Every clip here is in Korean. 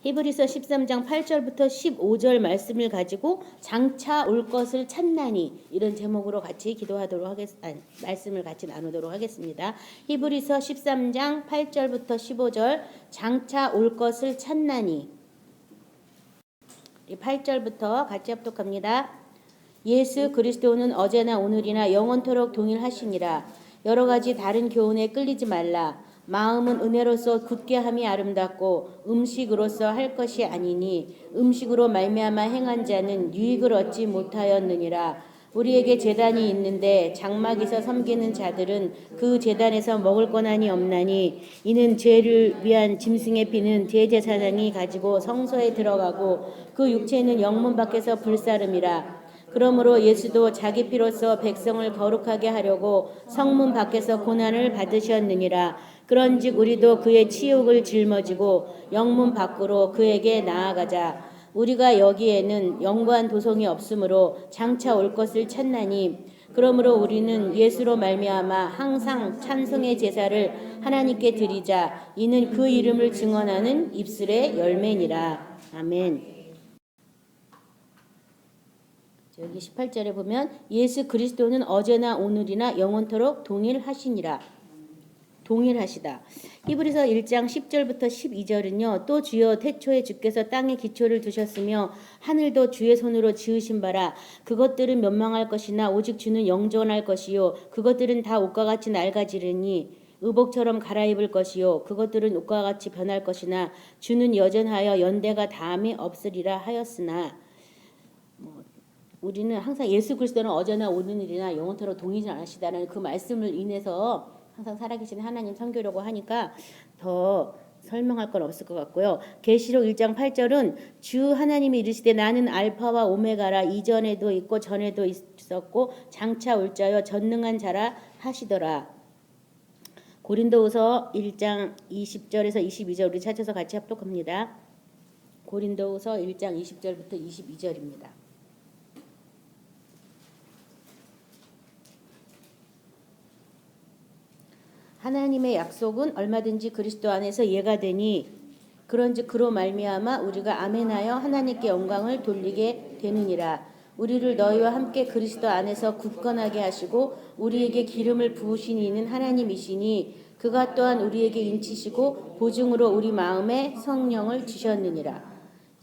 히브리서 13장 8절부터 15절 말씀을 가지고 장차 올 것을 찾나니 이런 제목으로 같이 말씀을 같이 나누도록 하겠습니다. 히브리서 13장 8절부터 15절 장차 올 것을 찾나니 8절부터 같이 합독합니다. 예수 그리스도는 어제나 오늘이나 영원토록 동일하시니라. 여러 가지 다른 교훈에 끌리지 말라. 마음은 은혜로서 굳게 함이 아름답고 음식으로서 할 것이 아니니 음식으로 말미암아 행한 자는 유익을 얻지 못하였느니라. 우리에게 제단이 있는데 장막에서 섬기는 자들은 그 제단에서 먹을 권한이 없나니 이는 죄를 위한 짐승의 피는 대제사장이 가지고 성소에 들어가고 그 육체는 영문 밖에서 불사름이라. 그러므로 예수도 자기 피로써 백성을 거룩하게 하려고 성문 밖에서 고난을 받으셨느니라. 그런즉 우리도 그의 치욕을 짊어지고 영문 밖으로 그에게 나아가자. 우리가 여기에는 영구한 도성이 없으므로 장차 올 것을 찾나니 그러므로 우리는 예수로 말미암아 항상 찬송의 제사를 하나님께 드리자. 이는 그 이름을 증언하는 입술의 열매니라. 아멘. 여기 18절에 보면 예수 그리스도는 어제나 오늘이나 영원토록 동일하시니라. 동일하시다. 히브리서 1장 10절부터 12절은요. 또 주여 태초에 주께서 땅에 기초를 두셨으며 하늘도 주의 손으로 지으신 바라. 그것들은 멸망할 것이나 오직 주는 영존할 것이요 그것들은 다 옷과 같이 낡아지르니 의복처럼 갈아입을 것이요 그것들은 옷과 같이 변할 것이나 주는 여전하여 연대가 다함이 없으리라 하였으나 우리는 항상 예수 그리스도는 어제나 오늘이나 영원토록 동일하지 않으시다는 그 말씀을 인해서 항상 살아계신 하나님 섬기려고 하니까 더 설명할 건 없을 것 같고요. 계시록 1장 8절은 주 하나님이 이르시되 나는 알파와 오메가라. 이전에도 있고 전에도 있었고 장차 올 자여 전능한 자라 하시더라. 고린도후서 1장 20절에서 22절 우리 찾아서 같이 합독합니다. 고린도후서 1장 20절부터 22절입니다. 하나님의 약속은 얼마든지 그리스도 안에서 예가 되니 그런즉 그로 말미암아 우리가 아멘하여 하나님께 영광을 돌리게 되느니라. 우리를 너희와 함께 그리스도 안에서 굳건하게 하시고 우리에게 기름을 부으신 이는 하나님이시니 그가 또한 우리에게 인치시고 보증으로 우리 마음에 성령을 주셨느니라.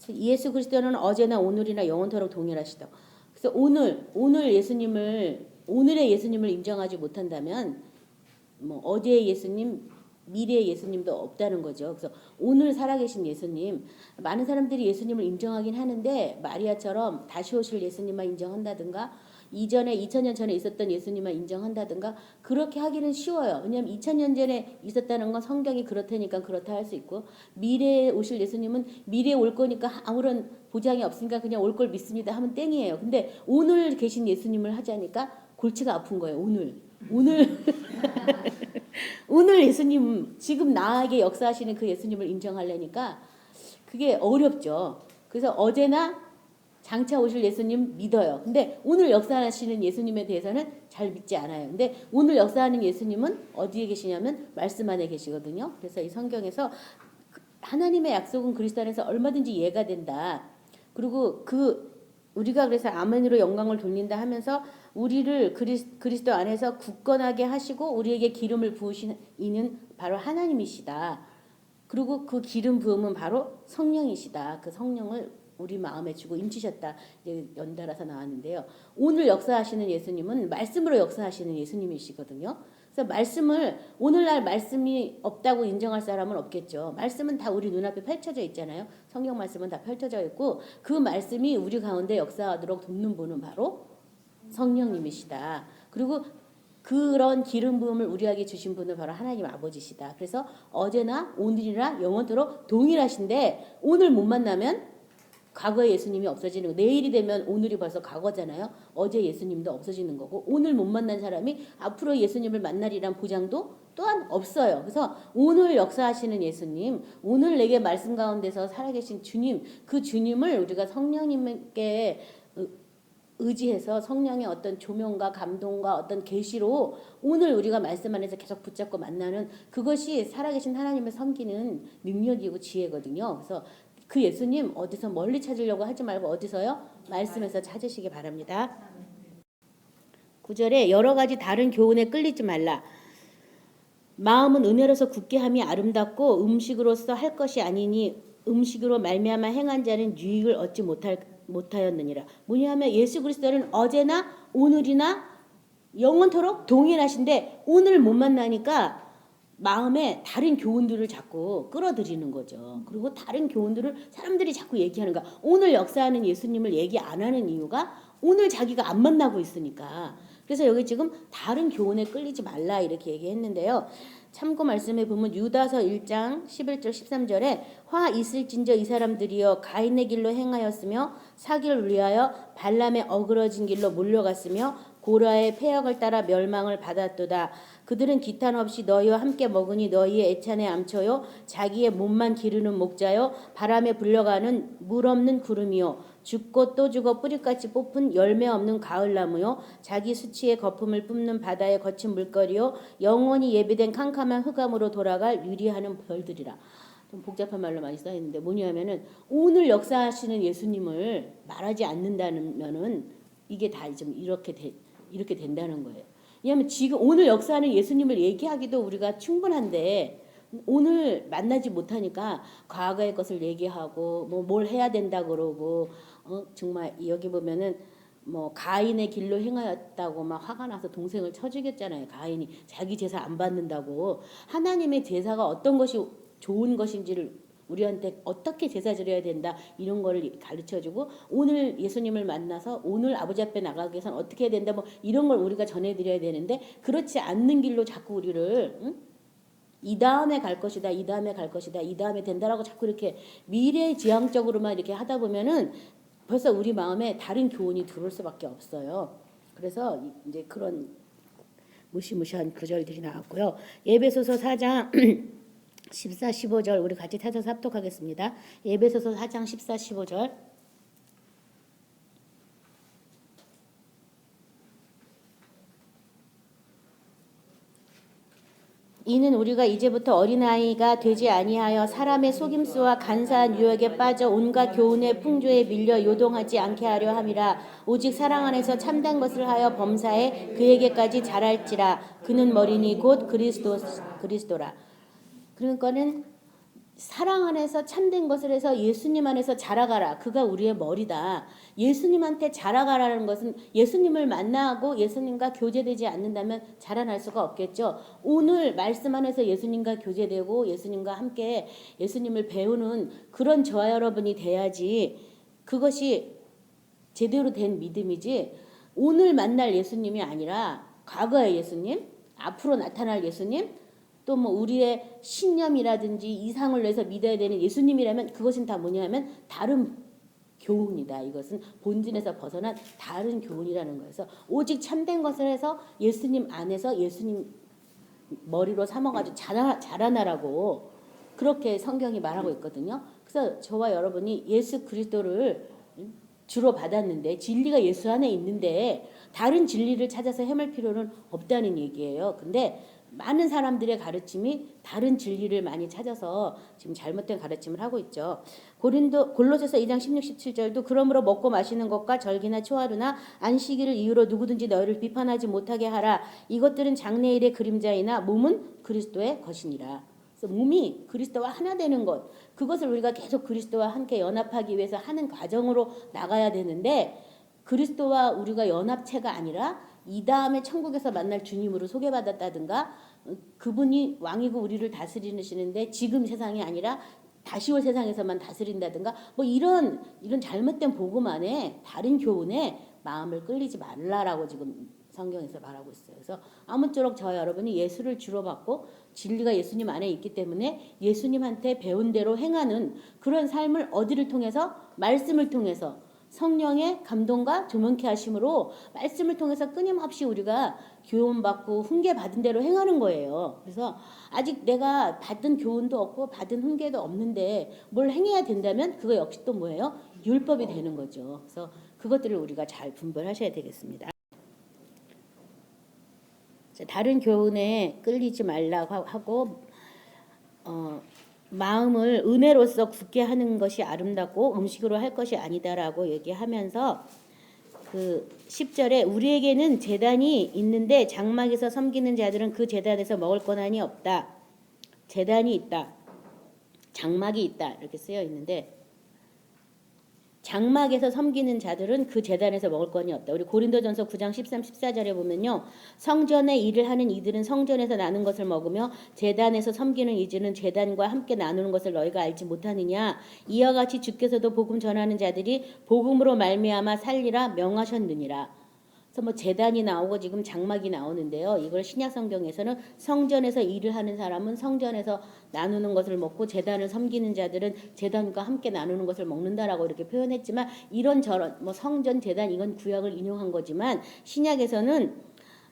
예수 그리스도는 어제나 오늘이나 영원토록 동일하시다. 그래서 오늘의 예수님을 인정하지 못한다면 어제의 예수님, 미래의 예수님도 없다는 거죠. 그래서 오늘 살아계신 예수님, 많은 사람들이 예수님을 인정하긴 하는데 마리아처럼 다시 오실 예수님만 인정한다든가 이전에 2000년 전에 있었던 예수님만 인정한다든가 그렇게 하기는 쉬워요. 왜냐하면 2000년 전에 있었다는 건 성경이 그렇다니까 그렇다 할 수 있고 미래에 오실 예수님은 미래에 올 거니까 아무런 보장이 없으니까 그냥 올 걸 믿습니다 하면 땡이에요. 근데 오늘 계신 예수님을 하자니까 골치가 아픈 거예요. 오늘 예수님 지금 나에게 역사하시는 그 예수님을 인정하려니까 그게 어렵죠. 그래서 어제나 장차 오실 예수님 믿어요. 근데 오늘 역사하시는 예수님에 대해서는 잘 믿지 않아요. 근데 오늘 역사하는 예수님은 어디에 계시냐면 말씀 안에 계시거든요. 그래서 이 성경에서 하나님의 약속은 그리스도 안에서 얼마든지 예가 된다. 그리고 우리가 그래서 아멘으로 영광을 돌린다 하면서 우리를 그리스도 안에서 굳건하게 하시고 우리에게 기름을 부으신 이는 바로 하나님이시다. 그리고 그 기름 부음은 바로 성령이시다. 그 성령을 우리 마음에 주고 임치셨다. 이제 연달아서 나왔는데요. 오늘 역사하시는 예수님은 말씀으로 역사하시는 예수님이시거든요. 그래서 오늘날 말씀이 없다고 인정할 사람은 없겠죠. 말씀은 다 우리 눈앞에 펼쳐져 있잖아요. 성경 말씀은 다 펼쳐져 있고 그 말씀이 우리 가운데 역사하도록 돕는 분은 바로 성령님이시다. 그리고 그런 기름 부음을 우리에게 주신 분은 바로 하나님 아버지시다. 그래서 어제나 오늘이나 영원토록 동일하신데 오늘 못 만나면 과거의 예수님이 없어지는 거. 내일이 되면 오늘이 벌써 과거잖아요. 어제 예수님도 없어지는 거고 오늘 못 만난 사람이 앞으로 예수님을 만나리란 보장도 또한 없어요. 그래서 오늘 역사하시는 예수님, 오늘 내게 말씀 가운데서 살아계신 주님, 그 주님을 우리가 성령님께 의지해서 성령의 어떤 조명과 감동과 어떤 계시로 오늘 우리가 말씀 안에서 계속 붙잡고 만나는 그것이 살아계신 하나님을 섬기는 능력이고 지혜거든요. 그래서 그 예수님 어디서 멀리 찾으려고 하지 말고 어디서요? 말씀에서 찾으시기 바랍니다. 9절에 여러 가지 다른 교훈에 끌리지 말라. 마음은 은혜로서 굳게 함이 아름답고 음식으로서 할 것이 아니니 음식으로 말미암아 행한 자는 유익을 얻지 못하였느니라. 뭐냐면 예수 그리스도는 어제나 오늘이나 영원토록 동일하신데 오늘 못 만나니까 마음에 다른 교훈들을 자꾸 끌어들이는 거죠. 그리고 다른 교훈들을 사람들이 자꾸 얘기하는 거야. 오늘 역사하는 예수님을 얘기 안 하는 이유가 오늘 자기가 안 만나고 있으니까. 그래서 여기 지금 다른 교훈에 끌리지 말라 이렇게 얘기했는데요. 참고 말씀해 보면 유다서 1장 11절 13절에 화 있을진저 이 사람들이여 가인의 길로 행하였으며 사기를 위하여 발람의 어그러진 길로 몰려갔으며 고라의 폐역을 따라 멸망을 받았도다. 그들은 기탄 없이 너희와 함께 먹으니 너희의 애찬에 암초요 자기의 몸만 기르는 목자요 바람에 불려가는 물 없는 구름이요 죽고 또 죽어 뿌리같이 뽑힌 열매 없는 가을나무요 자기 수치의 거품을 뿜는 바다의 거친 물거리요 영원히 예비된 캄캄한 흑암으로 돌아갈 유리하는 별들이라. 좀 복잡한 말로 많이 써 있는데 뭐냐면은 오늘 역사하시는 예수님을 말하지 않는다면은 이게 다 좀 이렇게 된다는 거예요. 왜냐하면 지금 오늘 역사하는 예수님을 얘기하기도 우리가 충분한데 오늘 만나지 못하니까 과거의 것을 얘기하고 뭐 뭘 해야 된다 그러고 정말 여기 보면은 뭐 가인의 길로 행하였다고 막 화가 나서 동생을 쳐 죽였잖아요. 가인이 자기 제사 안 받는다고. 하나님의 제사가 어떤 것이 좋은 것인지를 우리한테 어떻게 제사 드려야 된다 이런 거를 가르쳐주고 오늘 예수님을 만나서 오늘 아버지 앞에 나가기 위해서는 어떻게 해야 된다 뭐 이런 걸 우리가 전해드려야 되는데 그렇지 않는 길로 자꾸 우리를 이 다음에 갈 것이다 이 다음에 갈 것이다 이 다음에 된다라고 자꾸 이렇게 미래지향적으로만 이렇게 하다 보면은 벌써 우리 마음에 다른 교훈이 들어올 수밖에 없어요. 그래서 이제 그런 무시무시한 구절들이 나왔고요. 에베소서 4장 14, 15절 우리 같이 찾아서 합독하겠습니다. 에베소서 4장 14, 15절 이는 우리가 이제부터 어린아이가 되지 아니하여 사람의 속임수와 간사한 유혹에 빠져 온갖 교훈의 풍조에 밀려 요동하지 않게 하려 함이라. 오직 사랑 안에서 참된 것을 하여 범사에 그에게까지 자랄지라. 그는 머리니 곧 그리스도라. 그러니까는 사랑 안에서 참된 것을 해서 예수님 안에서 자라가라. 그가 우리의 머리다. 예수님한테 자라가라는 것은 예수님을 만나고 예수님과 교제되지 않는다면 자라날 수가 없겠죠. 오늘 말씀 안에서 예수님과 교제되고 예수님과 함께 예수님을 배우는 그런 저와 여러분이 돼야지 그것이 제대로 된 믿음이지 오늘 만날 예수님이 아니라 과거의 예수님, 앞으로 나타날 예수님 또 뭐 우리의 신념이라든지 이상을 내서 믿어야 되는 예수님이라면 그것은 다 뭐냐면 다른 교훈이다. 이것은 본질에서 벗어난 다른 교훈이라는 거여서 오직 참된 것을 해서 예수님 안에서 예수님 머리로 삼아가지고 자라나라고 그렇게 성경이 말하고 있거든요. 그래서 저와 여러분이 예수 그리스도를 주로 받았는데 진리가 예수 안에 있는데 다른 진리를 찾아서 헤맬 필요는 없다는 얘기예요. 근데 많은 사람들의 가르침이 다른 진리를 많이 찾아서 지금 잘못된 가르침을 하고 있죠. 골로새서 2장 16, 17절도 그러므로 먹고 마시는 것과 절기나 초하루나 안식일을 이유로 누구든지 너희를 비판하지 못하게 하라. 이것들은 장래일의 그림자이나 몸은 그리스도의 것이니라. 그래서 몸이 그리스도와 하나 되는 것 그것을 우리가 계속 그리스도와 함께 연합하기 위해서 하는 과정으로 나가야 되는데 그리스도와 우리가 연합체가 아니라 이 다음에 천국에서 만날 주님으로 소개받았다든가 그분이 왕이고 우리를 다스리시는데 지금 세상이 아니라 다시 올 세상에서만 다스린다든가 뭐 이런 잘못된 복음 안에 다른 교훈에 마음을 끌리지 말라라고 지금 성경에서 말하고 있어요. 그래서 아무쪼록 저와 여러분이 예수를 주로 받고 진리가 예수님 안에 있기 때문에 예수님한테 배운 대로 행하는 그런 삶을 어디를 통해서 말씀을 통해서 성령의 감동과 조명케 하심으로 말씀을 통해서 끊임없이 우리가 교훈받고 훈계받은 대로 행하는 거예요. 그래서 아직 내가 받은 교훈도 없고 받은 훈계도 없는데 뭘 행해야 된다면 그거 역시 또 뭐예요? 율법이 되는 거죠. 그래서 그것들을 우리가 잘 분별하셔야 되겠습니다. 다른 교훈에 끌리지 말라고 하고 마음을 은혜로서 굳게 하는 것이 아름답고 음식으로 할 것이 아니다라고 얘기하면서 그 10절에 우리에게는 제단이 있는데 장막에서 섬기는 자들은 그 제단에서 먹을 권한이 없다. 제단이 있다. 장막이 있다. 이렇게 쓰여 있는데 장막에서 섬기는 자들은 그 제단에서 먹을 권이 없다. 우리 고린도전서 9장 13, 14절에 보면요. 성전의 일을 하는 이들은 성전에서 나눈 것을 먹으며 제단에서 섬기는 이들은 제단과 함께 나누는 것을 너희가 알지 못하느냐. 이와 같이 주께서도 복음 전하는 자들이 복음으로 말미암아 살리라 명하셨느니라. 그래서 뭐 제단이 나오고 지금 장막이 나오는데요. 이걸 신약 성경에서는 성전에서 일을 하는 사람은 성전에서 나누는 것을 먹고 제단을 섬기는 자들은 제단과 함께 나누는 것을 먹는다라고 이렇게 표현했지만 이런 저런 뭐 성전 제단 이건 구약을 인용한 거지만 신약에서는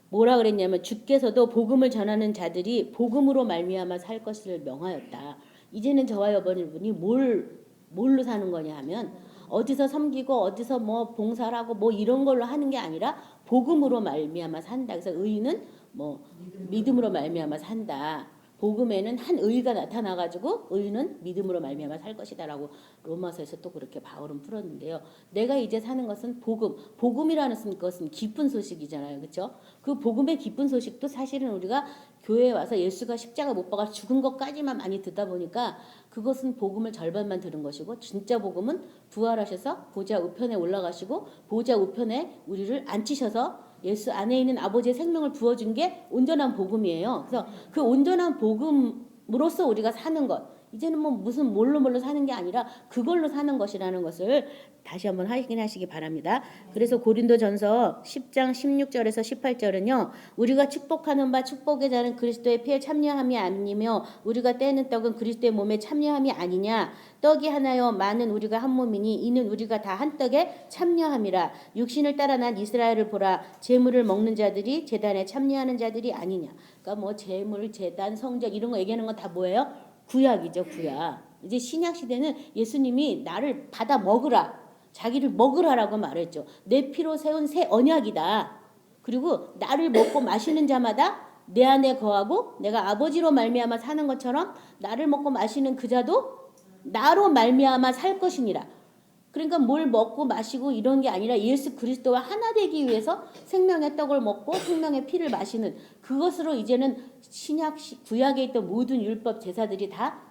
뭐라 그랬냐면 주께서도 복음을 전하는 자들이 복음으로 말미암아 살 것을 명하였다. 이제는 저와 여러분이 뭘로 사는 거냐 하면 어디서 섬기고 어디서 뭐 봉사를 하고 뭐 이런 걸로 하는 게 아니라 복음으로 말미암아 산다. 그래서 의는 뭐 믿음으로 말미암아 산다. 복음에는 한 의가 나타나가지고 의는 믿음으로 말미암아 살 것이다라고 로마서에서 또 그렇게 바울은 풀었는데요. 내가 이제 사는 것은 복음이라는 것은 기쁜 소식이잖아요, 그렇죠? 그 복음의 기쁜 소식도 사실은 우리가 교회에 와서 예수가 십자가 못 박아 죽은 것까지만 많이 듣다 보니까 그것은 복음을 절반만 들은 것이고 진짜 복음은 부활하셔서 보좌 우편에 올라가시고 보좌 우편에 우리를 앉히셔서 예수 안에 있는 아버지의 생명을 부어준 게 온전한 복음이에요. 그래서 그 온전한 복음으로서 우리가 사는 것. 이제는 뭐 무슨 뭘로 사는 게 아니라 그걸로 사는 것이라는 것을 다시 한번 확인하시기 바랍니다. 그래서 고린도전서 10장 16절에서 18절은요. 우리가 축복하는 바 축복의 자는 그리스도의 피에 참여함이 아니며 우리가 떼는 떡은 그리스도의 몸에 참여함이 아니냐. 떡이 하나요 많은 우리가 한 몸이니 이는 우리가 다 한 떡에 참여함이라. 육신을 따라 난 이스라엘을 보라. 제물을 먹는 자들이 제단에 참여하는 자들이 아니냐. 그러니까 뭐 제물, 제단, 성전 이런 거 얘기하는 건 다 뭐예요? 구약이죠, 구약. 이제 신약 시대는 예수님이 나를 받아 먹으라. 자기를 먹으라라고 말했죠. 내 피로 세운 새 언약이다. 그리고 나를 먹고 마시는 자마다 내 안에 거하고 내가 아버지로 말미암아 사는 것처럼 나를 먹고 마시는 그 자도 나로 말미암아 살 것이니라. 그러니까 뭘 먹고 마시고 이런 게 아니라 예수 그리스도와 하나 되기 위해서 생명의 떡을 먹고 생명의 피를 마시는 그것으로 이제는 신약 구약에 있던 모든 율법 제사들이 다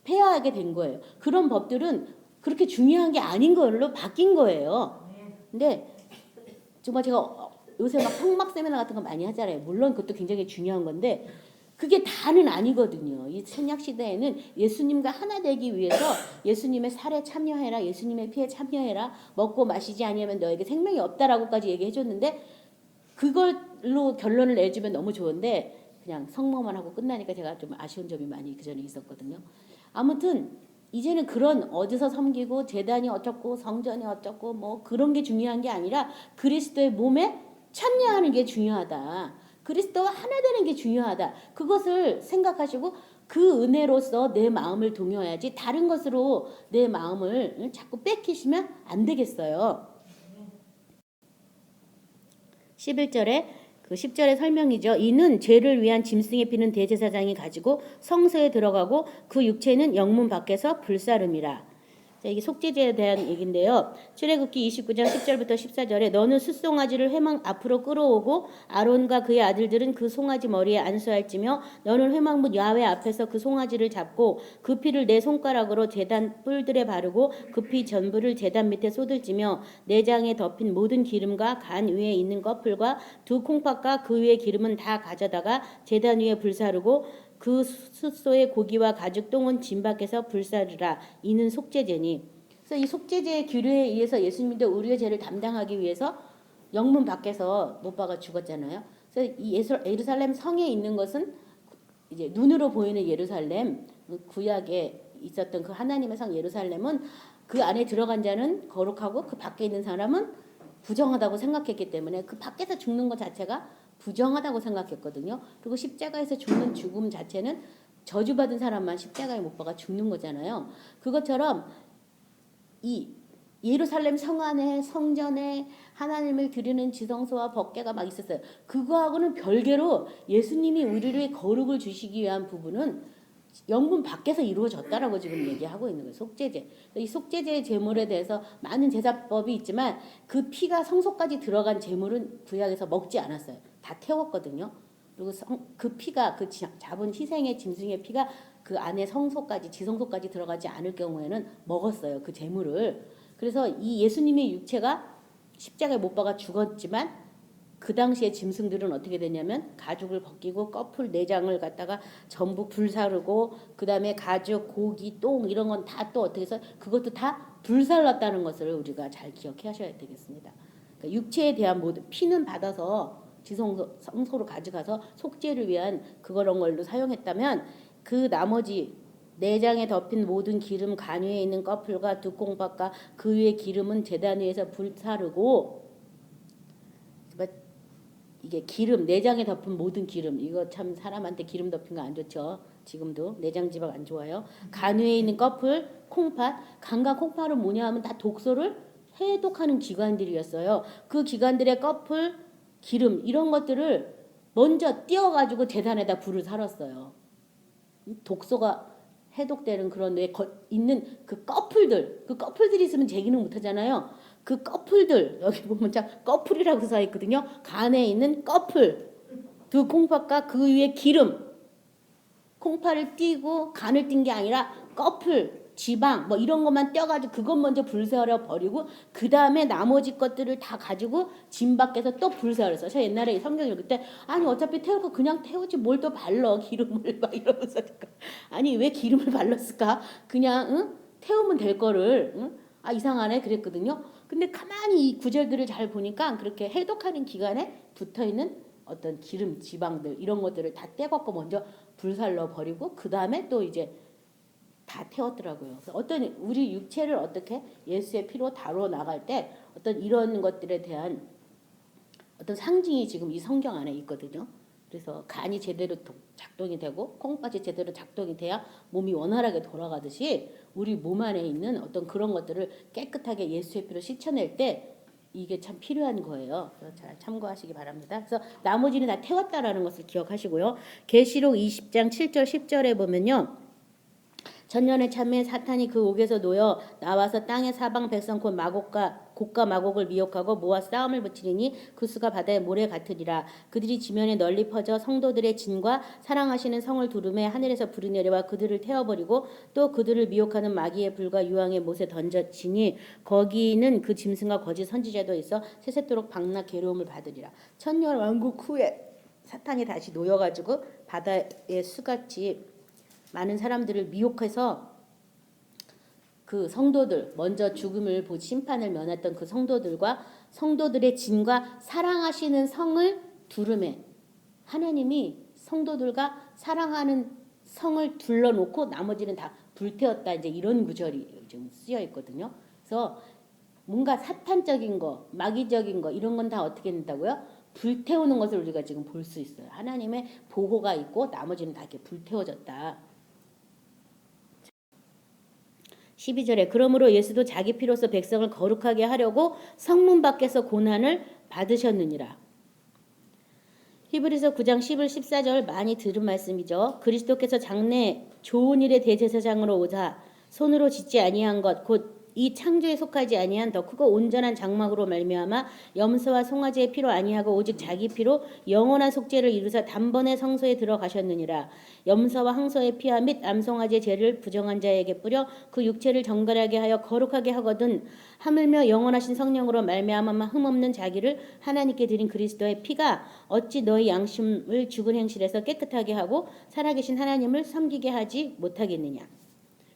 폐하하게 된 거예요. 그런 법들은 그렇게 중요한 게 아닌 걸로 바뀐 거예요. 근데 정말 제가 요새 막 성막 세미나 같은 거 많이 하잖아요. 물론 그것도 굉장히 중요한 건데 그게 다는 아니거든요. 이 신약 시대에는 예수님과 하나 되기 위해서 예수님의 살에 참여해라, 예수님의 피에 참여해라, 먹고 마시지 아니하면 너에게 생명이 없다라고까지 얘기해 줬는데 그걸로 결론을 내주면 너무 좋은데 그냥 성모만 하고 끝나니까 제가 좀 아쉬운 점이 많이 그 전에 있었거든요. 아무튼 이제는 그런 어디서 섬기고 제단이 어쩌고 성전이 어쩌고 뭐 그런 게 중요한 게 아니라 그리스도의 몸에 참여하는 게 중요하다. 그리스도와 하나 되는 게 중요하다. 그것을 생각하시고 그 은혜로서 내 마음을 동요해야지 다른 것으로 내 마음을 자꾸 뺏기시면 안 되겠어요. 11절에 그 10절의 설명이죠. 이는 죄를 위한 짐승의 피는 대제사장이 가지고 성소에 들어가고 그 육체는 영문 밖에서 불사름이라. 자, 이게 속죄제에 대한 얘기인데요. 출애굽기 29장 10절부터 14절에 너는 숫송아지를 회막 앞으로 끌어오고 아론과 그의 아들들은 그 송아지 머리에 안수할지며 너는 회막문 야훼 앞에서 그 송아지를 잡고 그 피를 내 손가락으로 제단 뿔들에 바르고 그 피 전부를 제단 밑에 쏟을지며 내장에 덮인 모든 기름과 간 위에 있는 꺼풀과 두 콩팥과 그 위에 기름은 다 가져다가 제단 위에 불사르고 그 숫소의 고기와 가죽 똥은 짐 밖에서 불사르라. 이는 속죄제니. 그래서 이 속죄제의 규례에 의해서 예수님도 우리의 죄를 담당하기 위해서 영문 밖에서 못 박아 죽었잖아요. 그래서 이 예루살렘 성에 있는 것은 이제 눈으로 보이는 예루살렘, 구약에 있었던 그 하나님의 성 예루살렘은 그 안에 들어간 자는 거룩하고 그 밖에 있는 사람은 부정하다고 생각했기 때문에 그 밖에서 죽는 것 자체가 부정하다고 생각했거든요. 그리고 십자가에서 죽는 죽음 자체는 저주받은 사람만 십자가에 못 박아 죽는 거잖아요. 그것처럼 이 예루살렘 성 안에 성전에 하나님을 드리는 지성소와 법궤가 막 있었어요. 그거하고는 별개로 예수님이 우리를 거룩을 주시기 위한 부분은 영분 밖에서 이루어졌다라고 지금 얘기하고 있는 거예요. 속죄제. 이 속죄제 제물에 대해서 많은 제사법이 있지만 그 피가 성소까지 들어간 제물은 구약에서 먹지 않았어요. 다 태웠거든요. 그리고 그 피가 그 잡은 희생의 짐승의 피가 그 안에 성소까지 지성소까지 들어가지 않을 경우에는 먹었어요. 그 제물을. 그래서 이 예수님의 육체가 십자가에 못 박아 죽었지만 그 당시에 짐승들은 어떻게 되냐면 가죽을 벗기고 꺼풀 내장을 갖다가 전부 불사르고 그 다음에 가죽, 고기, 똥 이런 건 다 또 어떻게 해서 그것도 다 불살랐다는 것을 우리가 잘 기억해 하셔야 되겠습니다. 그러니까 육체에 대한 모든 피는 받아서 지성소로 가져가서 속죄를 위한 그런 걸로 사용했다면 그 나머지 내장에 덮인 모든 기름 간 위에 있는 꺼풀과 두 콩팥과 그 위에 기름은 제단 위에서 불사르고 이게 기름 내장에 덮은 모든 기름 이거 참 사람한테 기름 덮인 거 안 좋죠. 지금도 내장 지방 안 좋아요. 간 위에 있는 꺼풀, 콩팥, 간과 콩팥은 뭐냐 하면 다 독소를 해독하는 기관들이었어요. 그 기관들의 꺼풀, 기름 이런 것들을 먼저 띄어가지고 제단에다 불을 살았어요. 독소가 해독되는 그런 뇌에 있는 그 꺼풀들이 있으면 제기는 못하잖아요. 그 꺼풀들 여기 보면 참 꺼풀이라고 써 있거든요. 간에 있는 꺼풀 두 콩팥과 그 위에 기름 콩팥을 띄고 간을 띈 게 아니라 꺼풀 지방 뭐 이런 것만 떼어가지고 그것 먼저 불사려 버리고 그 다음에 나머지 것들을 다 가지고 짐 밖에서 또 불사렸어. 저 옛날에 성경 읽을 때 아니 어차피 태울 거 그냥 태우지 뭘 또 발라 기름을 막 이러면서 아니 왜 기름을 발랐을까? 그냥 응? 태우면 될 거를 응? 아 이상하네 그랬거든요. 근데 가만히 이 구절들을 잘 보니까 그렇게 해독하는 기관에 붙어있는 어떤 기름 지방들 이런 것들을 다 떼갖고 먼저 불살러 버리고 그 다음에 또 이제 다 태웠더라고요. 그래서 어떤 우리 육체를 어떻게 예수의 피로 다뤄 나갈 때 어떤 이런 것들에 대한 어떤 상징이 지금 이 성경 안에 있거든요. 그래서 간이 제대로 작동이 되고 콩팥이 제대로 작동이 돼야 몸이 원활하게 돌아가듯이 우리 몸 안에 있는 어떤 그런 것들을 깨끗하게 예수의 피로 씻어낼 때 이게 참 필요한 거예요. 그래서 잘 참고하시기 바랍니다. 그래서 나머지는 다 태웠다라는 것을 기억하시고요. 계시록 20장 7절 10절에 보면요. 전년에 참에 사탄이 그 옥에서 놓여 나와서 땅의 사방 백성 곧 곡과 마곡을 미혹하고 모아 싸움을 붙이리니 그 수가 바다의 모래 같으리라. 그들이 지면에 널리 퍼져 성도들의 진과 사랑하시는 성을 두루매 하늘에서 불이 내려와 그들을 태워버리고 또 그들을 미혹하는 마귀의 불과 유황의 못에 던져지니 거기는 그 짐승과 거짓 선지자도 있어 세세토록 박락 괴로움을 받으리라. 천년 왕국 후에 사탄이 다시 놓여가지고 바다의 수같이 많은 사람들을 미혹해서 그 성도들 먼저 죽음을 보고 심판을 면했던 그 성도들과 성도들의 진과 사랑하시는 성을 두루매 하나님이 성도들과 사랑하는 성을 둘러놓고 나머지는 다 불태웠다 이제 이런 구절이 지금 쓰여 있거든요. 그래서 뭔가 사탄적인 거, 마귀적인 거 이런 건 다 어떻게 된다고요? 불태우는 것을 우리가 지금 볼 수 있어요. 하나님의 보호가 있고 나머지는 다 이렇게 불태워졌다. 12절에 그러므로 예수도 자기 피로써 백성을 거룩하게 하려고 성문 밖에서 고난을 받으셨느니라. 히브리서 9장 11, 14절 많이 들은 말씀이죠. 그리스도께서 장래 좋은 일의 대제사장으로 오사 손으로 짓지 아니한 것 곧 이 창조에 속하지 아니한 더 크고 온전한 장막으로 말미암아 염소와 송아지의 피로 아니하고 오직 자기 피로 영원한 속죄를 이루사 단번에 성소에 들어가셨느니라. 염소와 항소의 피와 및 암송아지의 죄를 부정한 자에게 뿌려 그 육체를 정결하게 하여 거룩하게 하거든 하물며 영원하신 성령으로 말미암아 흠없는 자기를 하나님께 드린 그리스도의 피가 어찌 너희 양심을 죽은 행실에서 깨끗하게 하고 살아계신 하나님을 섬기게 하지 못하겠느냐.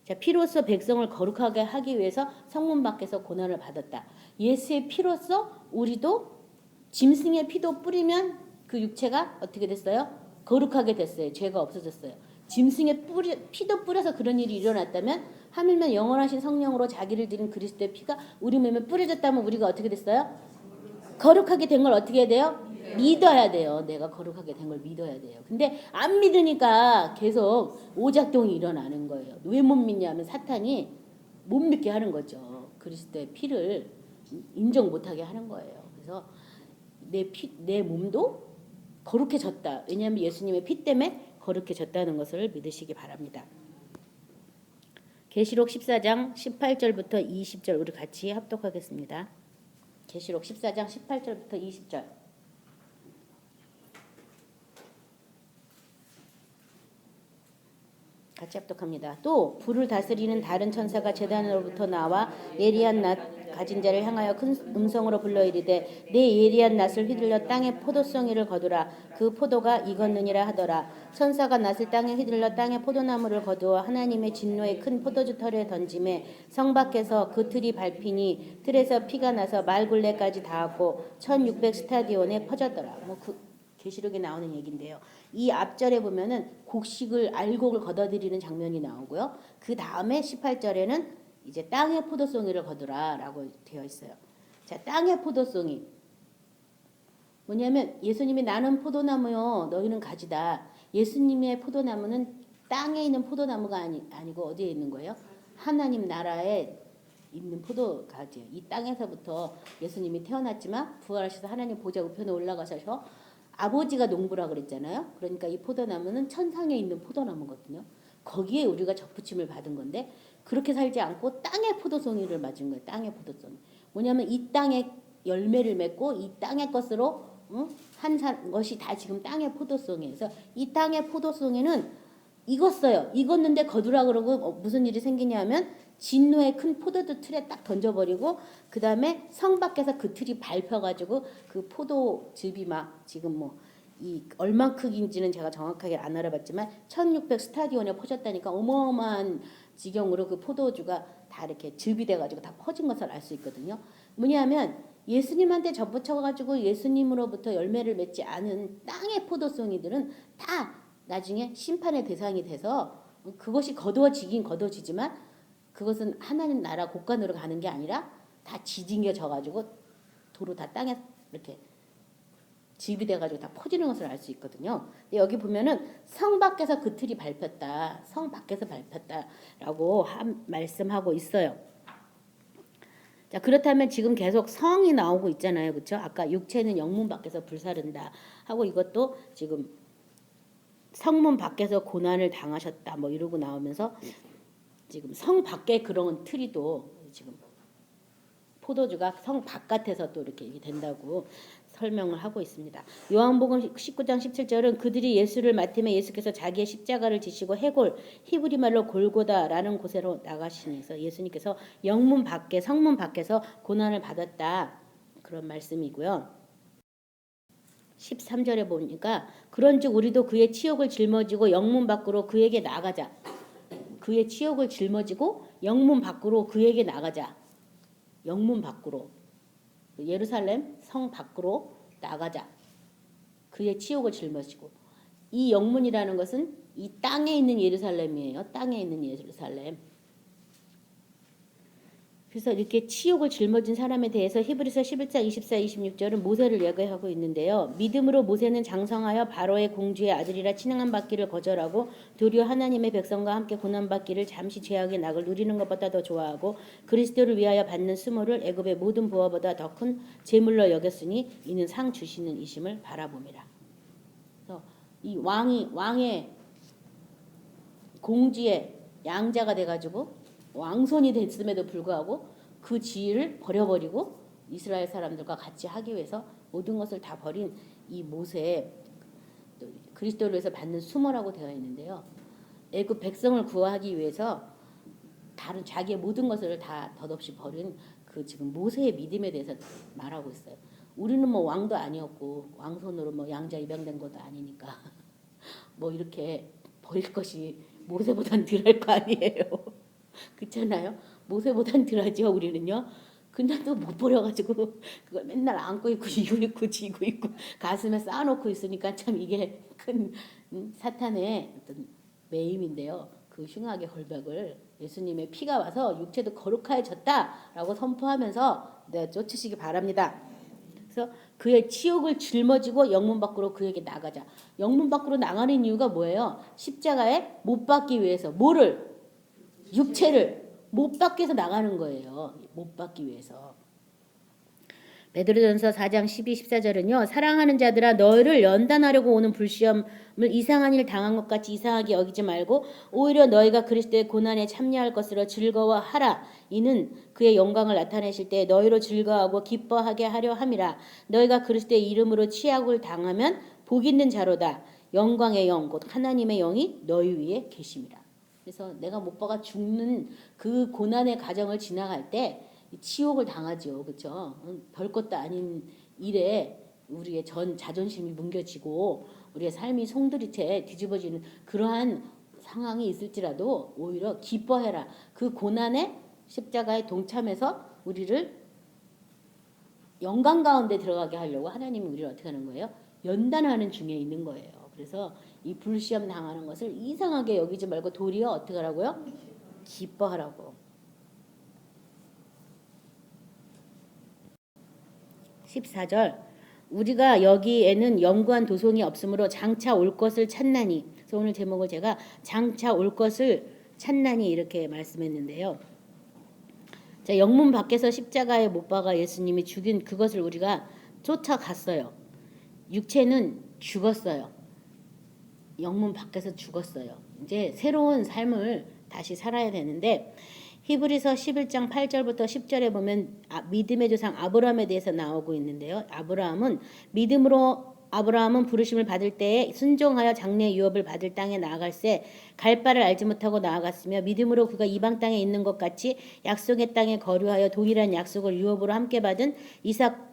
자, 피로써 백성을 거룩하게 하기 위해서 성문 밖에서 고난을 받았다. 예수의 피로써 우리도 짐승의 피도 뿌리면 그 육체가 어떻게 됐어요? 거룩하게 됐어요. 죄가 없어졌어요. 짐승의 피도 뿌려서 그런 일이 일어났다면 하물며 영원하신 성령으로 자기를 드린 그리스도의 피가 우리 몸에 뿌려졌다면 우리가 어떻게 됐어요? 거룩하게 된 걸 어떻게 해야 돼요? 믿어야 돼요. 내가 거룩하게 된 걸 믿어야 돼요. 근데 안 믿으니까 계속 오작동이 일어나는 거예요. 왜 못 믿냐면 사탄이 못 믿게 하는 거죠. 그리스도의 피를 인정 못하게 하는 거예요. 그래서 내 몸도 거룩해졌다. 왜냐하면 예수님의 피 때문에 거룩해졌다는 것을 믿으시기 바랍니다. 계시록 14장 18절부터 20절 우리 같이 합독하겠습니다. 계시록 14장 18절부터 20절. 같이 합독합니다. 또 불을 다스리는 다른 천사가 제단으로부터 나와 예리한 낫 가진 자를 향하여 큰 음성으로 불러 이르되 내 예리한 낫을 휘둘러 땅에 포도송이를 거두라. 그 포도가 익었느니라 하더라. 천사가 낫을 땅에 휘둘러 땅에 포도나무를 거두어 하나님의 진노의 큰 포도주 털에 던짐에 성 밖에서 그 틀이 밟히니 틀에서 피가 나서 말굴레까지 닿았고 1600 스타디온에 퍼졌더라. 계시록에 나오는 얘기인데요. 이 앞절에 보면은 곡식을 알곡을 걷어들이는 장면이 나오고요. 그 다음에 18절에는 이제 땅의 포도송이를 거두라라고 되어 있어요. 자, 땅의 포도송이 뭐냐면 예수님이 나는 포도나무요, 너희는 가지다. 예수님의 포도나무는 땅에 있는 포도나무가 아니고 어디에 있는 거예요? 하나님 나라에 있는 포도가지요. 이 땅에서부터 예수님이 태어났지만 부활하셔서 하나님 보좌 우편에 올라가셔서 아버지가 농부라 그랬잖아요. 그러니까 이 포도나무는 천상에 있는 포도나무거든요. 거기에 우리가 접붙임을 받은 건데 그렇게 살지 않고 땅의 포도송이를 맞은 거예요. 땅의 포도송이. 뭐냐면 이 땅에 열매를 맺고 이 땅의 것으로 한 것이 다 지금 땅의 포도송이에요. 그래서 이 땅의 포도송이는 익었어요. 익었는데 거두라 그러고 무슨 일이 생기냐면 진노의 큰 포도주 틀에 딱 던져버리고 그 다음에 성 밖에서 그 틀이 밟혀가지고 그 포도즙이 막 지금 뭐 이 얼마 크기인지는 제가 정확하게 안 알아봤지만 1600 스타디온에 퍼졌다니까 어마어마한 지경으로 그 포도주가 다 이렇게 즙이 돼가지고 다 퍼진 것을 알 수 있거든요. 뭐냐면 예수님한테 접붙여가지고 예수님으로부터 열매를 맺지 않은 땅의 포도송이들은 다 나중에 심판의 대상이 돼서 그것이 거두어지긴 거두어지지만 그것은 하나님 나라 곳간으로 가는 게 아니라 다 지진겨져가지고 도로 다 땅에 이렇게 집이 돼가지고 다 퍼지는 것을 알 수 있거든요. 근데 여기 보면은 성 밖에서 그 틀이 밟혔다. 성 밖에서 밟혔다라고 말씀하고 있어요. 자, 그렇다면 지금 계속 성이 나오고 있잖아요. 그렇죠? 아까 육체는 영문 밖에서 불사른다 하고 이것도 지금 성문 밖에서 고난을 당하셨다 뭐 이러고 나오면서 지금 성 밖에 그런 틀이도 지금 포도주가 성 바깥에서 또 이렇게 된다고 설명을 하고 있습니다. 요한복음 19장 17절은 그들이 예수를 맡으며 예수께서 자기의 십자가를 지시고 해골 히브리 말로 골고다라는 곳으로 나가시면서 예수님께서 영문 밖에 성문 밖에서 고난을 받았다 그런 말씀이고요. 13절에 보니까 그런즉 우리도 그의 치욕을 짊어지고 영문 밖으로 그에게 나가자. 그의 치욕을 짊어지고 영문 밖으로 그에게 나가자. 영문 밖으로 예루살렘 성 밖으로 나가자. 그의 치욕을 짊어지고 이 영문이라는 것은 이 땅에 있는 예루살렘이에요. 땅에 있는 예루살렘. 그래서 이렇게 치욕을 짊어진 사람에 대해서 히브리서 11장 24, 26절은 모세를 얘기하고 있는데요. 믿음으로 모세는 장성하여 바로의 공주의 아들이라 칭함 받기를 거절하고 도리어 하나님의 백성과 함께 고난받기를 잠시 죄악의 낙을 누리는 것보다 더 좋아하고 그리스도를 위하여 받는 수모를 애굽의 모든 부하보다 더 큰 제물로 여겼으니 이는 상 주시는 이심을 바라봅니다. 그래서 이 왕의 공주의 양자가 돼가지고 왕손이 됐음에도 불구하고 그 지위를 버려버리고 이스라엘 사람들과 같이 하기 위해서 모든 것을 다 버린 이 모세 그리스도를 위해서 받는 수모라고 되어 있는데요. 애굽 백성을 구하기 위해서 다른 자기의 모든 것을 다 덧없이 버린 그 지금 모세의 믿음에 대해서 말하고 있어요. 우리는 뭐 왕도 아니었고 왕손으로 뭐 양자 입양된 것도 아니니까 뭐 이렇게 버릴 것이 모세보단 덜할 거 아니에요. 그렇잖아요. 모세보단 덜하죠 우리는요. 근데도 못 버려가지고 그걸 맨날 안고 있고 이고 있고 지고 있고 가슴에 쌓아놓고 있으니까 참 이게 큰 사탄의 어떤 매임인데요. 그 흉악의 결박을 예수님의 피가 와서 육체도 거룩하여졌다라고 선포하면서 쫓으시기 바랍니다. 그래서 그의 치욕을 짊어지고 영문 밖으로 그에게 나가자. 영문 밖으로 나가는 이유가 뭐예요? 십자가에 못 박기 위해서 뭐를? 육체를 못 박기 위해서 나가는 거예요. 못 박기 위해서. 베드로전서 4장 12, 14절은요. 사랑하는 자들아 너희를 연단하려고 오는 불시험을 이상한 일 당한 것 같이 이상하게 여기지 말고 오히려 너희가 그리스도의 고난에 참여할 것으로 즐거워하라. 이는 그의 영광을 나타내실 때 너희로 즐거워하고 기뻐하게 하려 함이라. 너희가 그리스도의 이름으로 치욕을 당하면 복 있는 자로다. 영광의 영 곧 하나님의 영이 너희 위에 계심이라. 그래서 내가 못 박아 죽는 그 고난의 과정을 지나갈 때 치욕을 당하죠. 그렇죠? 별것도 아닌 일에 우리의 자존심이 뭉개지고 우리의 삶이 송두리째 뒤집어지는 그러한 상황이 있을지라도 오히려 기뻐해라. 그 고난의 십자가에 동참해서 우리를 영광 가운데 들어가게 하려고 하나님이 우리를 어떻게 하는 거예요? 연단하는 중에 있는 거예요. 그래서 이 불시험 당하는 것을 이상하게 여기지 말고 도리어 어떻게 하라고요? 기뻐하라고. 14절 우리가 여기에는 영구한 도성이 없으므로 장차 올 것을 찾나니. 그래서 오늘 제목을 제가 장차 올 것을 찾나니 이렇게 말씀했는데요. 자, 영문 밖에서 십자가에 못 박아 예수님이 죽인 그것을 우리가 쫓아갔어요. 육체는 죽었어요. 영문 밖에서 죽었어요. 이제 새로운 삶을 다시 살아야 되는데 히브리서 11장 8절부터 10절에 보면 믿음의 조상 아브라함에 대해서 나오고 있는데요. 아브라함은 부르심을 받을 때에 순종하여 장래 유업을 받을 땅에 나아갈새 갈 바를 알지 못하고 나아갔으며 믿음으로 그가 이방 땅에 있는 것 같이 약속의 땅에 거류하여 동일한 약속을 유업으로 함께 받은 이삭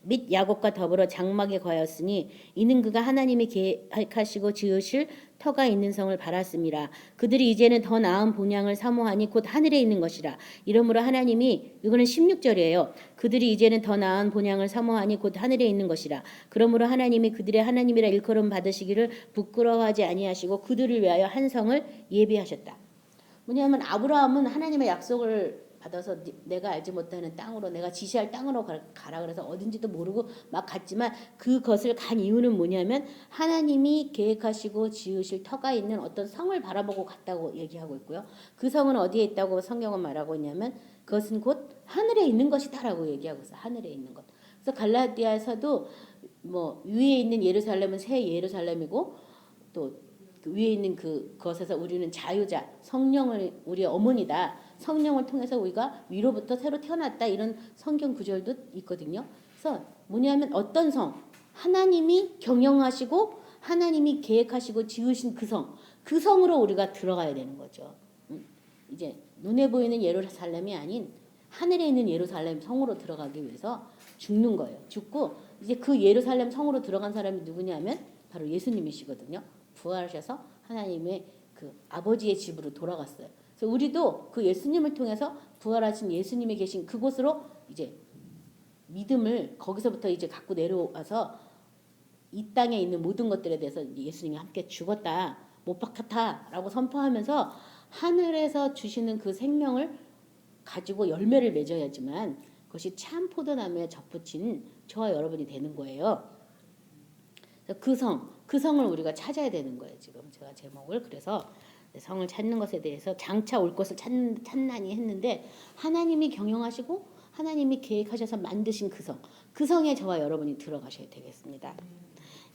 및 야곱과 더불어 장막에 거하였으니 이는 그가 하나님이 계획하시고 지으실 터가 있는 성을 바랐음이라. 그들이 이제는 더 나은 본향을 사모하니 곧 하늘에 있는 것이라. 이러므로 하나님이 이거는 16절이에요. 그들이 이제는 더 나은 본향을 사모하니 곧 하늘에 있는 것이라. 그러므로 하나님이 그들의 하나님이라 일컬음 받으시기를 부끄러워하지 아니하시고 그들을 위하여 한 성을 예비하셨다. 뭐냐면 아브라함은 하나님의 약속을 받아서 내가 알지 못하는 땅으로 내가 지시할 땅으로 가라 그래서 어딘지도 모르고 막 갔지만 그것을 간 이유는 뭐냐면 하나님이 계획하시고 지으실 터가 있는 어떤 성을 바라보고 갔다고 얘기하고 있고요. 그 성은 어디에 있다고 성경은 말하고 있냐면 그것은 곧 하늘에 있는 것이다라고 얘기하고 있어요. 하늘에 있는 것. 그래서 갈라디아에서도 뭐 위에 있는 예루살렘은 새 예루살렘이고 또 그 위에 있는 그것에서 우리는 자유자 성령을 우리의 어머니다. 성령을 통해서 우리가 위로부터 새로 태어났다 이런 성경 구절도 있거든요. 그래서 뭐냐면 어떤 성 하나님이 경영하시고 하나님이 계획하시고 지으신 그 성으로 우리가 들어가야 되는 거죠. 이제 눈에 보이는 예루살렘이 아닌 하늘에 있는 예루살렘 성으로 들어가기 위해서 죽는 거예요. 죽고 이제 그 예루살렘 성으로 들어간 사람이 누구냐면 바로 예수님이시거든요. 부활하셔서 하나님의 그 아버지의 집으로 돌아갔어요. 그래서 우리도 그 예수님을 통해서 부활하신 예수님이 계신 그곳으로 이제 믿음을 거기서부터 이제 갖고 내려와서 이 땅에 있는 모든 것들에 대해서 예수님이 함께 죽었다, 못 박혔다라고 선포하면서 하늘에서 주시는 그 생명을 가지고 열매를 맺어야지만 그것이 참 포도나무에 접붙인 저와 여러분이 되는 거예요. 그 성을 우리가 찾아야 되는 거예요. 지금 제가 제목을 그래서 성을 찾는 것에 대해서 장차 올 것을 찾나니 했는데 하나님이 경영하시고 하나님이 계획하셔서 만드신 그 성에 저와 여러분이 들어가셔야 되겠습니다.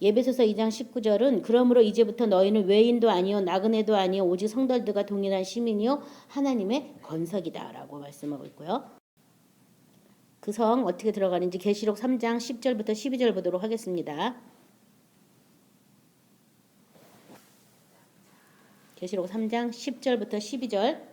예배소서 2장 19절은 그러므로 이제부터 너희는 외인도 아니요 나그네도 아니요 오직 성도들과 동일한 시민이요 하나님의 건석이다라고 말씀하고 있고요. 그 성 어떻게 들어가는지 계시록 3장 10절부터 12절 보도록 하겠습니다. 계시록 3장 10절부터 12절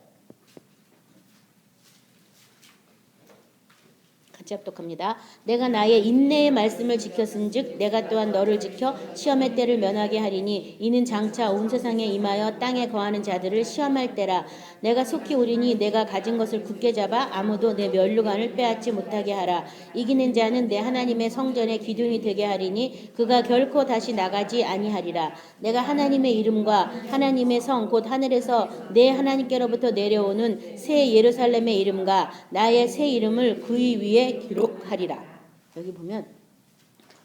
같이 합독합니다. 내가 나의 인내의 말씀을 지켰은즉 내가 또한 너를 지켜 시험의 때를 면하게 하리니 이는 장차 온 세상에 임하여 땅에 거하는 자들을 시험할 때라. 내가 속히 오리니 내가 가진 것을 굳게 잡아 아무도 내 면류관을 빼앗지 못하게 하라. 이기는 자는 내 하나님의 성전의 기둥이 되게 하리니 그가 결코 다시 나가지 아니하리라. 내가 하나님의 이름과 하나님의 성 곧 하늘에서 내 하나님께로부터 내려오는 새 예루살렘의 이름과 나의 새 이름을 그의 위에 기록하리라. 여기 보면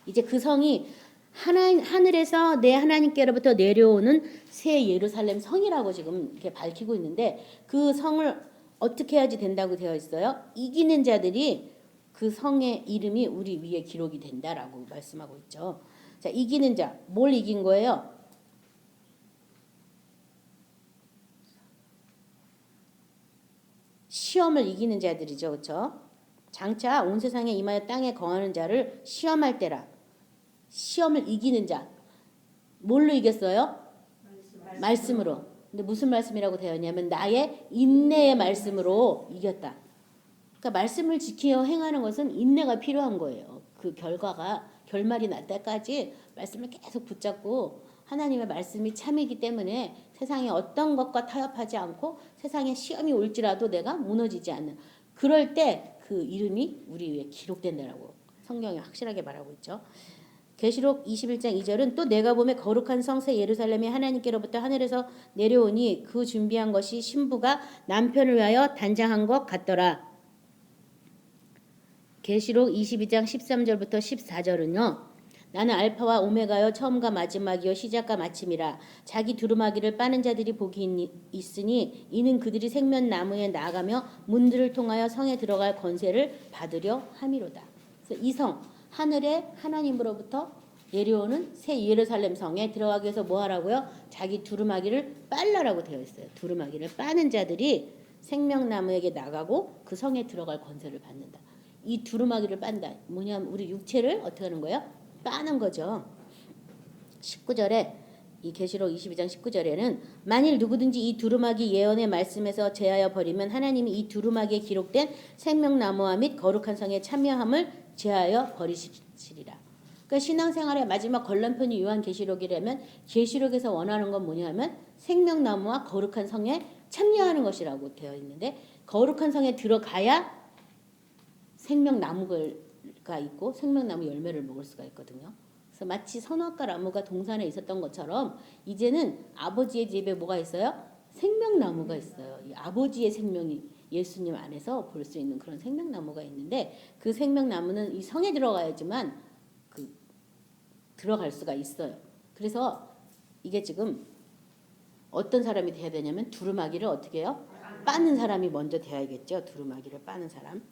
이제 그 성이 하늘에서 내 하나님께로부터 내려오는 새 예루살렘 성이라고 지금 이렇게 밝히고 있는데 그 성을 어떻게 해야지 된다고 되어 있어요? 이기는 자들이 그 성의 이름이 우리 위에 기록이 된다라고 말씀하고 있죠. 자, 이기는 자, 뭘 이긴 거예요? 시험을 이기는 자들이죠. 그렇죠? 장차 온 세상에 임하여 땅에 거하는 자를 시험할 때라. 시험을 이기는 자. 뭘로 이겼어요? 말씀으로. 근데 무슨 말씀이라고 되어 있냐면 나의 인내의 말씀으로 이겼다. 그러니까 말씀을 지키어 행하는 것은 인내가 필요한 거예요. 그 결말이 날 때까지 말씀을 계속 붙잡고 하나님의 말씀이 참이기 때문에 세상에 어떤 것과 타협하지 않고 세상에 시험이 올지라도 내가 무너지지 않는, 그럴 때 그 이름이 우리 위에 기록된다라고 성경이 확실하게 말하고 있죠. 계시록 21장 2절은 또 내가 보매 거룩한 성새 예루살렘이 하나님께로부터 하늘에서 내려오니 그 준비한 것이 신부가 남편을 위하여 단장한 것 같더라. 계시록 22장 13절부터 14절은요. 나는 알파와 오메가여 처음과 마지막이요 시작과 마침이라. 자기 두루마기를 빠는 자들이 복이 있으니 이는 그들이 생명나무에 나아가며 문들을 통하여 성에 들어갈 권세를 받으려 함이로다. 그래서 이 성, 하늘에 하나님으로부터 내려오는 새 예루살렘 성에 들어가기 위해서 뭐 하라고요? 자기 두루마기를 빨라라고 되어 있어요. 두루마기를 빠는 자들이 생명나무에게 나가고 그 성에 들어갈 권세를 받는다. 이 두루마기를 빤다. 뭐냐면 우리 육체를 어떻게 하는 거예요? 빠는 거죠. 19절에 이 계시록 22장 19절에는 만일 누구든지 이 두루마기 예언의 말씀에서 제하여 버리면 하나님이 이 두루마기에 기록된 생명나무와 및 거룩한 성에 참여함을 제하여 버리시리라. 그러니까 신앙생활의 마지막 걸림편이 요한계시록이라면 계시록에서 원하는 건 뭐냐면 생명나무와 거룩한 성에 참여하는 것이라고 되어 있는데 거룩한 성에 들어가야 생명나무가 있고 생명나무 열매를 먹을 수가 있거든요. 그래서 마치 선악과 나무가 동산에 있었던 것처럼 이제는 아버지의 집에 뭐가 있어요? 생명나무가 있어요. 이 아버지의 생명이 예수님 안에서 볼 수 있는 그런 생명나무가 있는데 그 생명나무는 이 성에 들어가야지만 들어갈 수가 있어요. 그래서 이게 지금 어떤 사람이 돼야 되냐면 두루마기를 어떻게 해요? 빠는 사람이 먼저 돼야겠죠. 두루마기를 빠는 사람.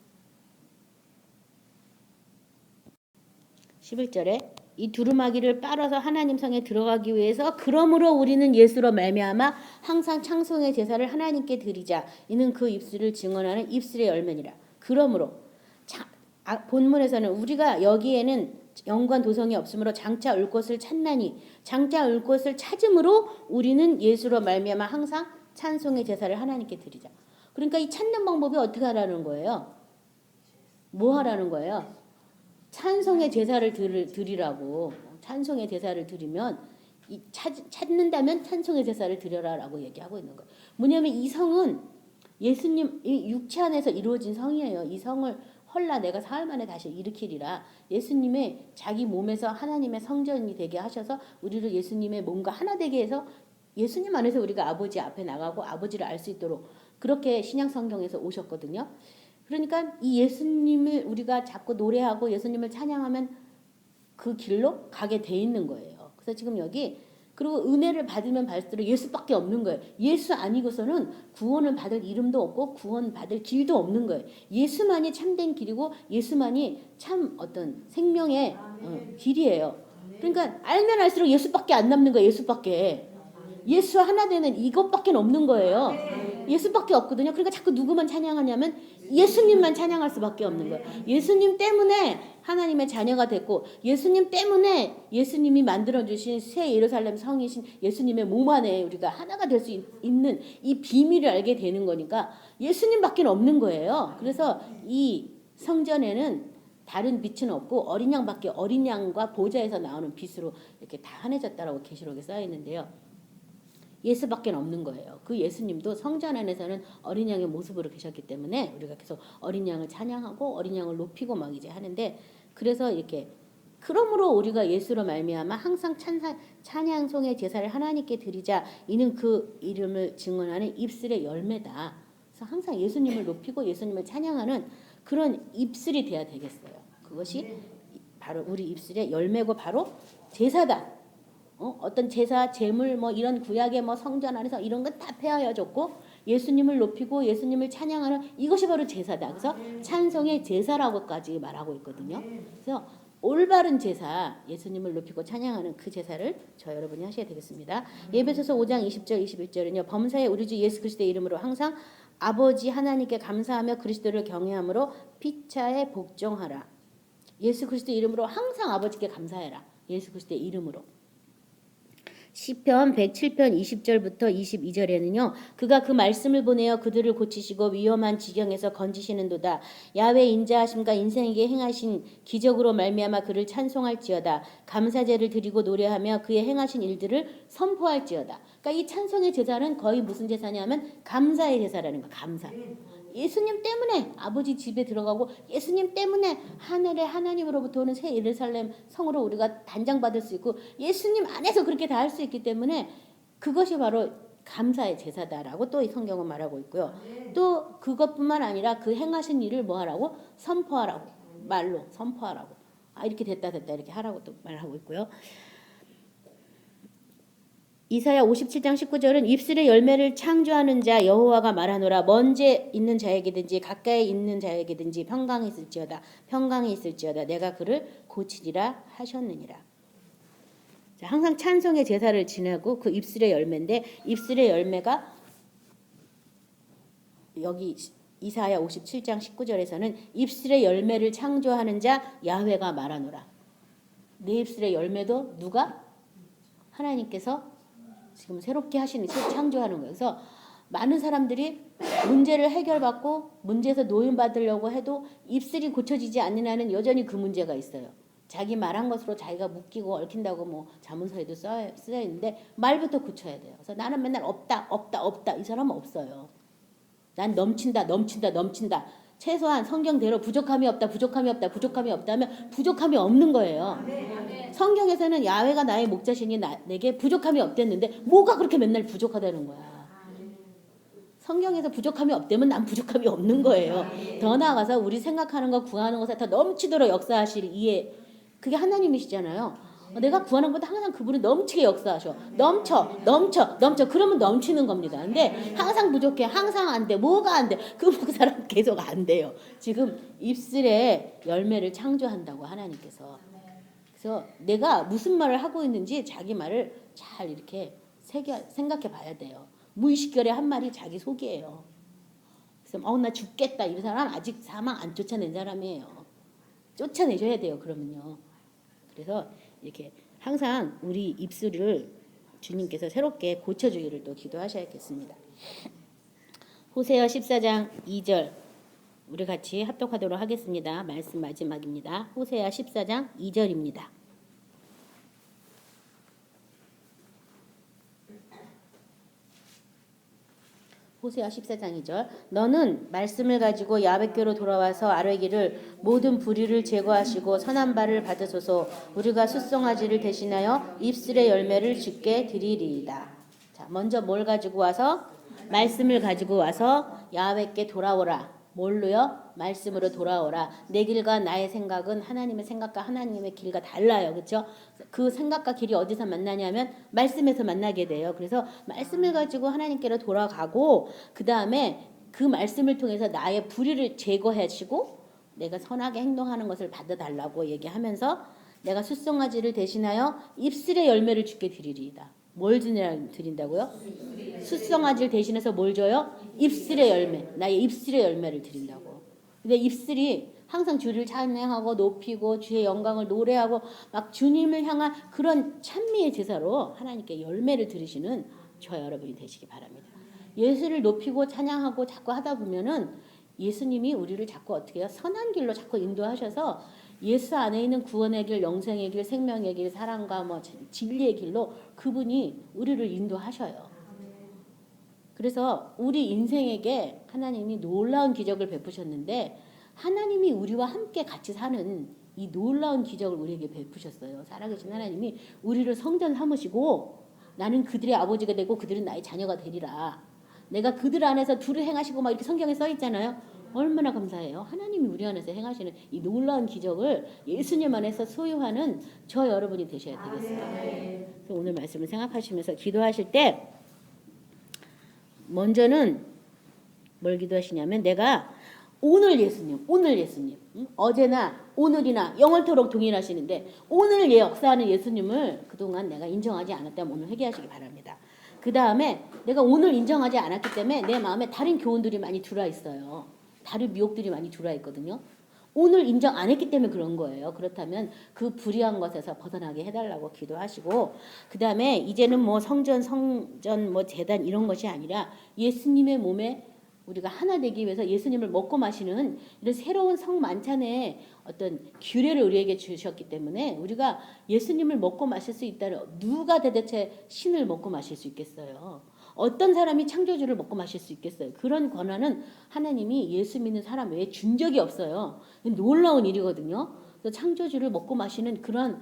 11절에 이 두루마기를 빨아서 하나님 성에 들어가기 위해서 그러므로 우리는 예수로 말미암아 항상 창송의 제사를 하나님께 드리자. 이는 그 입술을 증언하는 입술의 열매니라. 그러므로 본문에서는 우리가 여기에는 영관 도성이 없으므로 장차 올 것을 찾나니 장차 올 것을 찾음으로 우리는 예수로 말미암아 항상 찬송의 제사를 하나님께 드리자. 그러니까 이 찾는 방법이 어떻게 하라는 거예요? 뭐 하라는 거예요? 찬송의 제사를 드리라고. 찬송의 제사를 드리면 찾는다면 찬송의 제사를 드려라라고 얘기하고 있는 거예요. 뭐냐면 이 성은 예수님 이 육체 안에서 이루어진 성이에요. 이 성을 헐라 내가 사흘 만에 다시 일으키리라. 예수님의 자기 몸에서 하나님의 성전이 되게 하셔서 우리를 예수님의 몸과 하나 되게 해서 예수님 안에서 우리가 아버지 앞에 나가고 아버지를 알 수 있도록 그렇게 신약 성경에서 오셨거든요. 그러니까 이 예수님을 우리가 자꾸 노래하고 예수님을 찬양하면 그 길로 가게 돼 있는 거예요. 그래서 지금 여기 그리고 은혜를 받으면 받을수록 예수밖에 없는 거예요. 예수 아니고서는 구원을 받을 이름도 없고 구원 받을 길도 없는 거예요. 예수만이 참된 길이고 예수만이 참 어떤 생명의 길이에요. 그러니까 알면 알수록 예수밖에 안 남는 거예요. 예수밖에. 예수 하나 되는 이것밖에 없는 거예요. 예수밖에 없거든요. 그러니까 자꾸 누구만 찬양하냐면 예수님만 찬양할 수밖에 없는 거예요. 예수님 때문에 하나님의 자녀가 됐고 예수님 때문에 예수님이 만들어주신 새 예루살렘 성이신 예수님의 몸 안에 우리가 하나가 될 수 있는 이 비밀을 알게 되는 거니까 예수님밖에 없는 거예요. 그래서 이 성전에는 다른 빛은 없고 어린 양밖에 어린 양과 보좌에서 나오는 빛으로 이렇게 다 환해졌다라고 계시록에 써 있는데요. 예수밖에 없는 거예요. 그 예수님도 성전 안에서는 어린 양의 모습으로 계셨기 때문에 우리가 계속 어린 양을 찬양하고 어린 양을 높이고 막 이제 하는데 그래서 이렇게 그러므로 우리가 예수로 말미암아 항상 찬양송의 제사를 하나님께 드리자. 이는 그 이름을 증언하는 입술의 열매다. 그래서 항상 예수님을 높이고 예수님을 찬양하는 그런 입술이 돼야 되겠어요. 그것이 바로 우리 입술의 열매고 바로 제사다. 어떤 제사, 제물 뭐 이런 구약의 뭐 성전 안에서 이런 건 다 폐하여졌고 예수님을 높이고 예수님을 찬양하는 이것이 바로 제사다. 그래서 찬송의 제사라고까지 말하고 있거든요. 그래서 올바른 제사, 예수님을 높이고 찬양하는 그 제사를 저 여러분이 하셔야 되겠습니다. 에베소서 5장 20절 21절은요. 범사에 우리 주 예수 그리스도의 이름으로 항상 아버지 하나님께 감사하며 그리스도를 경외함으로 피차에 복종하라. 예수 그리스도의 이름으로 항상 아버지께 감사해라. 예수 그리스도의 이름으로. 시편 107편 20절부터 22절에는요. 그가 그 말씀을 보내어 그들을 고치시고 위험한 지경에서 건지시는도다. 야외 인자하심과 인생에게 행하신 기적으로 말미암아 그를 찬송할지어다. 감사제를 드리고 노래하며 그의 행하신 일들을 선포할지어다. 그러니까 이 찬송의 제사는 거의 무슨 제사냐면 감사의 제사라는 거야. 감사. 예수님 때문에 아버지 집에 들어가고 예수님 때문에 하늘의 하나님으로부터 오는 새 예루살렘 성으로 우리가 단장받을 수 있고 예수님 안에서 그렇게 다 할 수 있기 때문에 그것이 바로 감사의 제사다라고 또 이 성경은 말하고 있고요. 또 그것뿐만 아니라 그 행하신 일을 뭐 하라고? 선포하라고. 말로 선포하라고. 이렇게 됐다 이렇게 하라고 또 말하고 있고요. 이사야 57장 19절은 입술의 열매를 창조하는 자 여호와가 말하노라. 먼제 있는 자에게든지 가까이 있는 자에게든지 평강이 있을지어다 내가 그를 고치리라 하셨느니라. 자, 항상 찬송의 제사를 지내고 그 입술의 열매인데 입술의 열매가 여기 이사야 57장 19절에서는 입술의 열매를 창조하는 자 야훼가 말하노라. 내 입술의 열매도 누가? 하나님께서 지금 새롭게 하시는, 창조하는 거예요. 그래서 많은 사람들이 문제를 해결받고 문제에서 노인받으려고 해도 입술이 고쳐지지 않는 한은 여전히 그 문제가 있어요. 자기 말한 것으로 자기가 묶이고 얽힌다고 뭐 자문서에도 쓰여 있는데 말부터 고쳐야 돼요. 그래서 나는 맨날 없다 이 사람은 없어요. 난 넘친다. 최소한 성경대로 부족함이 없다 하면 부족함이 없는 거예요. 성경에서는 야훼가 나의 목자시니 내게 부족함이 없댔는데 뭐가 그렇게 맨날 부족하다는 거야. 성경에서 부족함이 없다면 난 부족함이 없는 거예요. 더 나아가서 우리 생각하는 거 구하는 것에 더 넘치도록 역사하실 이해, 그게 하나님이시잖아요. 내가 구하는 것보다 항상 그분이 넘치게 역사하셔. 넘쳐. 그러면 넘치는 겁니다. 근데 항상 부족해. 항상 안 돼. 뭐가 안 돼. 그 사람 계속 안 돼요. 지금 입술에 열매를 창조한다고 하나님께서. 그래서 내가 무슨 말을 하고 있는지 자기 말을 잘 이렇게 생각해 봐야 돼요. 무의식결에 한 말이 자기 속이에요. 그래서 나 죽겠다. 이 사람 아직 사망 안 쫓아낸 사람이에요. 쫓아내셔야 돼요. 그러면요. 그래서 이렇게 항상 우리 입술을 주님께서 새롭게 고쳐주기를 또 기도하셔야겠습니다. 호세아 14장 2절 우리 같이 합독하도록 하겠습니다. 말씀 마지막입니다. 호세아 14장 2절입니다. 호세아 14장 2절 너는 말씀을 가지고 야훼께로 돌아와서 아뢰기를 모든 불의를 제거하시고 선한 바를 받으소서. 우리가 숫송아지를 대신하여 입술의 열매를 주께 드리리이다. 자, 먼저 뭘 가지고 와서? 말씀을 가지고 와서 야훼께 돌아오라. 뭘로요? 말씀으로 돌아오라. 내 길과 나의 생각은 하나님의 생각과 하나님의 길과 달라요. 그렇죠? 그 생각과 길이 어디서 만나냐면 말씀에서 만나게 돼요. 그래서 말씀을 가지고 하나님께로 돌아가고 그 다음에 그 말씀을 통해서 나의 불의를 제거하시고 내가 선하게 행동하는 것을 받아달라고 얘기하면서 내가 숫송아지를 대신하여 입술의 열매를 주께 드리리이다. 뭘 드린다고요? 숫송아지를 대신해서 뭘 줘요? 입술의 열매. 나의 입술의 열매를 드린다고. 근데 입술이 항상 주를 찬양하고 높이고 주의 영광을 노래하고 막 주님을 향한 그런 찬미의 제사로 하나님께 열매를 드리시는 저와 여러분이 되시기 바랍니다. 예수를 높이고 찬양하고 자꾸 하다 보면은 예수님이 우리를 자꾸 어떻게 해요? 선한 길로 자꾸 인도하셔서 예수 안에 있는 구원의 길, 영생의 길, 생명의 길, 사랑과 진리의 길로 그분이 우리를 인도하셔요. 그래서 우리 인생에게 하나님이 놀라운 기적을 베푸셨는데 하나님이 우리와 함께 같이 사는 이 놀라운 기적을 우리에게 베푸셨어요. 살아계신 하나님이 우리를 성전 삼으시고 나는 그들의 아버지가 되고 그들은 나의 자녀가 되리라. 내가 그들 안에서 둘을 행하시고 막 이렇게 성경에 써 있잖아요. 얼마나 감사해요. 하나님이 우리 안에서 행하시는 이 놀라운 기적을 예수님 안에서 소유하는 저 여러분이 되셔야 되겠습니다. 그래서 오늘 말씀을 생각하시면서 기도하실 때 먼저는 뭘 기도하시냐면 내가 오늘 예수님, 응? 어제나 오늘이나 영원토록 동일하시는데 오늘 역사하는 예수님을 그동안 내가 인정하지 않았다면 오늘 회개하시기 바랍니다. 그 다음에 내가 오늘 인정하지 않았기 때문에 내 마음에 다른 교훈들이 많이 들어와 있어요. 다른 미혹들이 많이 들어와 있거든요. 오늘 인정 안 했기 때문에 그런 거예요. 그렇다면 그 불의한 것에서 벗어나게 해달라고 기도하시고, 그 다음에 이제는 뭐 성전, 뭐 제단 이런 것이 아니라 예수님의 몸에 우리가 하나 되기 위해서 예수님을 먹고 마시는 이런 새로운 성만찬의 어떤 규례를 우리에게 주셨기 때문에 우리가 예수님을 먹고 마실 수 있다는, 누가 도대체 신을 먹고 마실 수 있겠어요? 어떤 사람이 창조주를 먹고 마실 수 있겠어요? 그런 권한은 하나님이 예수 믿는 사람 외에 준 적이 없어요. 놀라운 일이거든요. 그래서 창조주를 먹고 마시는 그런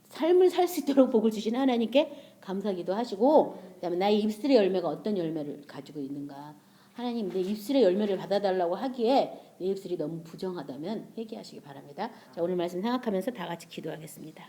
삶을 살 수 있도록 복을 주신 하나님께 감사기도 하시고, 그다음에 나의 입술의 열매가 어떤 열매를 가지고 있는가. 하나님, 내 입술의 열매를 받아달라고 하기에 내 입술이 너무 부정하다면 회개하시기 바랍니다. 자, 오늘 말씀 생각하면서 다 같이 기도하겠습니다.